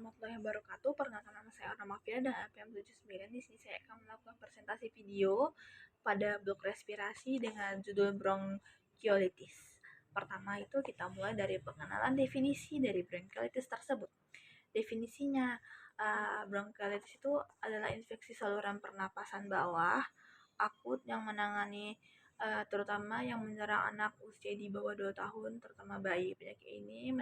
warahmatullahi wabarakatuh. Perkenalkan nama saya Orna Mafia dan APM79. Di sini saya akan melakukan presentasi video pada blok respirasi dengan judul bronkiolitis. Pertama itu kita mulai dari pengenalan definisi dari bronkiolitis tersebut. Definisinya, bronkiolitis itu adalah infeksi saluran pernapasan bawah akut yang menangani terutama yang menyerang anak usia di bawah 2 tahun, terutama bayi. Penyakit ini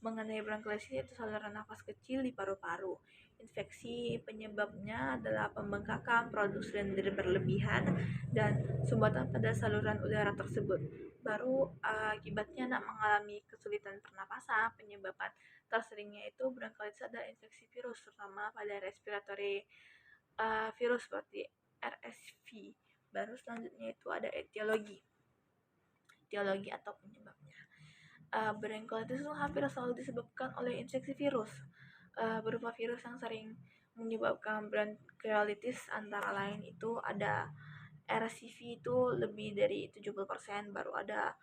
mengenai bronkiolitis itu saluran nafas kecil di paru-paru. Infeksi penyebabnya adalah pembengkakan produksi lendir berlebihan dan sumbatan pada saluran udara tersebut. Baru akibatnya anak mengalami kesulitan pernapasan. Penyebaban terseringnya itu bronkiolitis adalah infeksi virus, terutama pada respiratory virus seperti RSV. Baru selanjutnya itu ada etiologi atau penyebabnya. Bronkiolitis itu hampir selalu disebabkan oleh infeksi virus berupa virus yang sering menyebabkan bronkiolitis, antara lain itu ada RSV itu lebih dari 70%, baru ada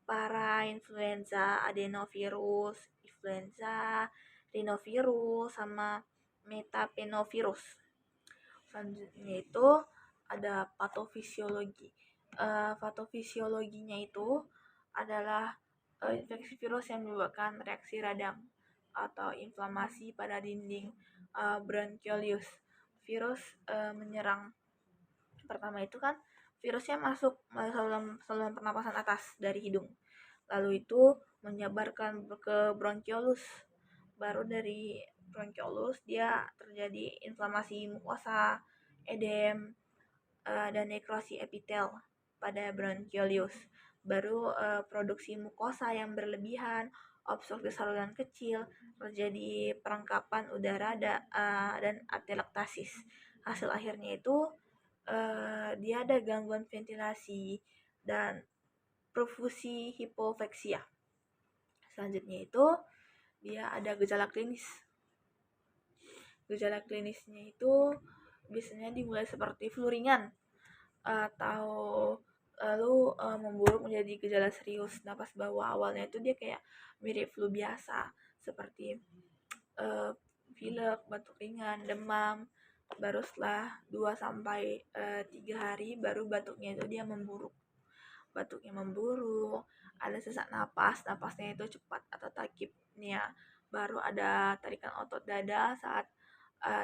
parainfluenza, adenovirus, influenza, rhinovirus, sama metapenovirus. Selanjutnya itu ada patofisiologi. Patofisiologinya itu adalah infeksi virus yang menyebabkan reaksi radang atau inflamasi pada dinding bronkiolius. Virus menyerang, pertama itu kan virusnya masuk melalui saluran pernapasan atas dari hidung, lalu itu menyebarkan ke bronkiolus. Baru dari bronkiolus dia terjadi inflamasi mukosa, edem, dan nekrosi epitel pada bronkiolius. Baru produksi mukosa yang berlebihan, obstruksi saluran kecil, terjadi perengkapan udara dan atelektasis. Hasil akhirnya itu dia ada gangguan ventilasi dan perfusi hipofeksia. Selanjutnya itu dia ada gejala klinis. Gejala klinisnya itu biasanya dimulai seperti flu ringan atau lalu memburuk menjadi gejala serius. Napas bawah awalnya itu dia kayak mirip flu biasa, seperti pilek, batuk ringan, demam. Baru setelah 2-3 hari baru batuknya itu dia memburuk. Batuknya memburuk, ada sesak napasnya itu cepat atau takipnya. Baru ada tarikan otot dada saat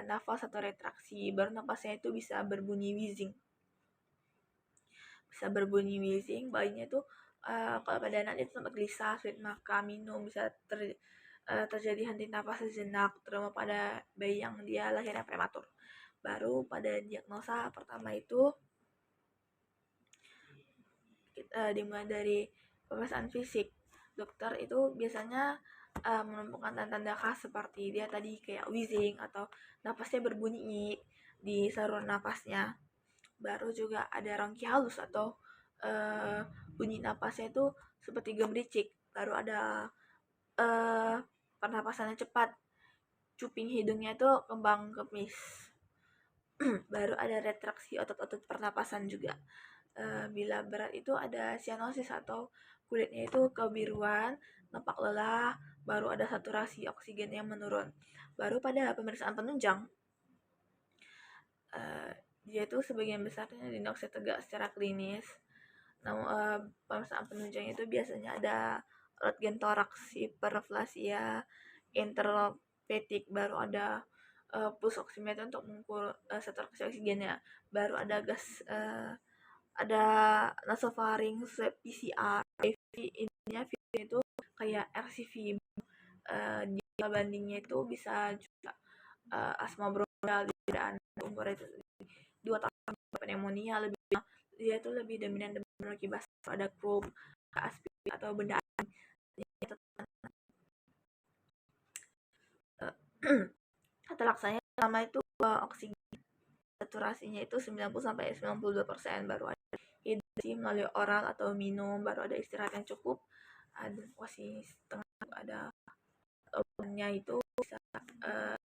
nafas atau retraksi. Baru napasnya itu bisa berbunyi wheezing. Bayinya itu kalau pada anak itu sempat gelisah, sulit makan, minum, bisa terjadi henti napas sejenak, terutama pada bayi yang dia lahirnya prematur. Baru pada diagnosa pertama itu dimulai dari pemeriksaan fisik. Dokter itu biasanya menemukan tanda-tanda khas seperti dia tadi kayak wheezing atau napasnya berbunyi di saluran napasnya. Baru juga ada rongki halus atau bunyi napasnya itu seperti gemericik. Baru ada pernapasannya cepat, cuping hidungnya itu kembang kempis. Baru ada retraksi otot-otot pernapasan juga. Bila berat itu ada sianosis atau kulitnya itu kebiruan, nampak lelah, baru ada saturasi oksigen yang menurun. Baru pada pemeriksaan penunjang, dia itu sebagian besarnya diagnosis tegak secara klinis. Namun pemeriksaan penunjang itu biasanya ada röntgen toraks, hiperplasia, interlopetik, baru ada pulse oximeter untuk mengukur saturasi oksigennya, baru ada gas, ada nasofaring, swab PCR, intinya itu kayak RCV. Jika bandingnya itu bisa juga asma bronkial dan umur itu 2 tahun, pneumonia lebih, dia itu lebih dominan bronkitis, ada krup, aspir atau benda atau laksanya sama itu oksigen saturasinya itu 90-92%. Baru ada hidrasi melalui oral atau minum, baru ada istirahat yang cukup, ada posisi setengah, ada obatnya itu bisa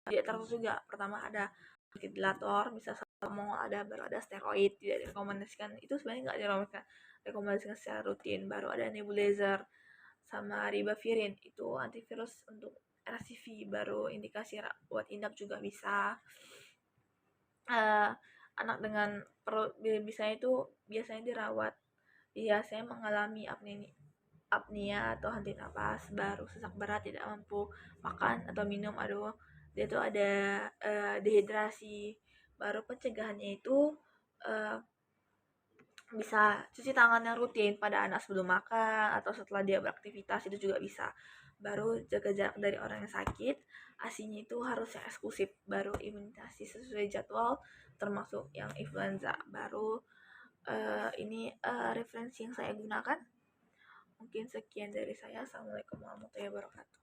tidak terus juga. Pertama ada ventilator, bisa mau ada, baru ada steroid, tidak direkomendasikan, itu sebenarnya nggak direkomendasikan secara rutin. Baru ada nebulizer sama ribavirin, itu antivirus untuk RCV, baru indikasi rawat inap juga bisa. Anak dengan perut biasanya itu biasanya dirawat, biasanya mengalami apnia atau henti napas, baru sesak berat, tidak mampu makan atau minum, dia tuh ada dehidrasi. Baru pencegahannya itu bisa cuci tangan yang rutin pada anak sebelum makan atau setelah dia beraktivitas, itu juga bisa. Baru jaga jarak dari orang yang sakit, ASINya itu harus yang eksklusif, baru imunisasi sesuai jadwal termasuk yang influenza. Baru ini referensi yang saya gunakan. Mungkin sekian dari saya. Assalamualaikum warahmatullahi wabarakatuh.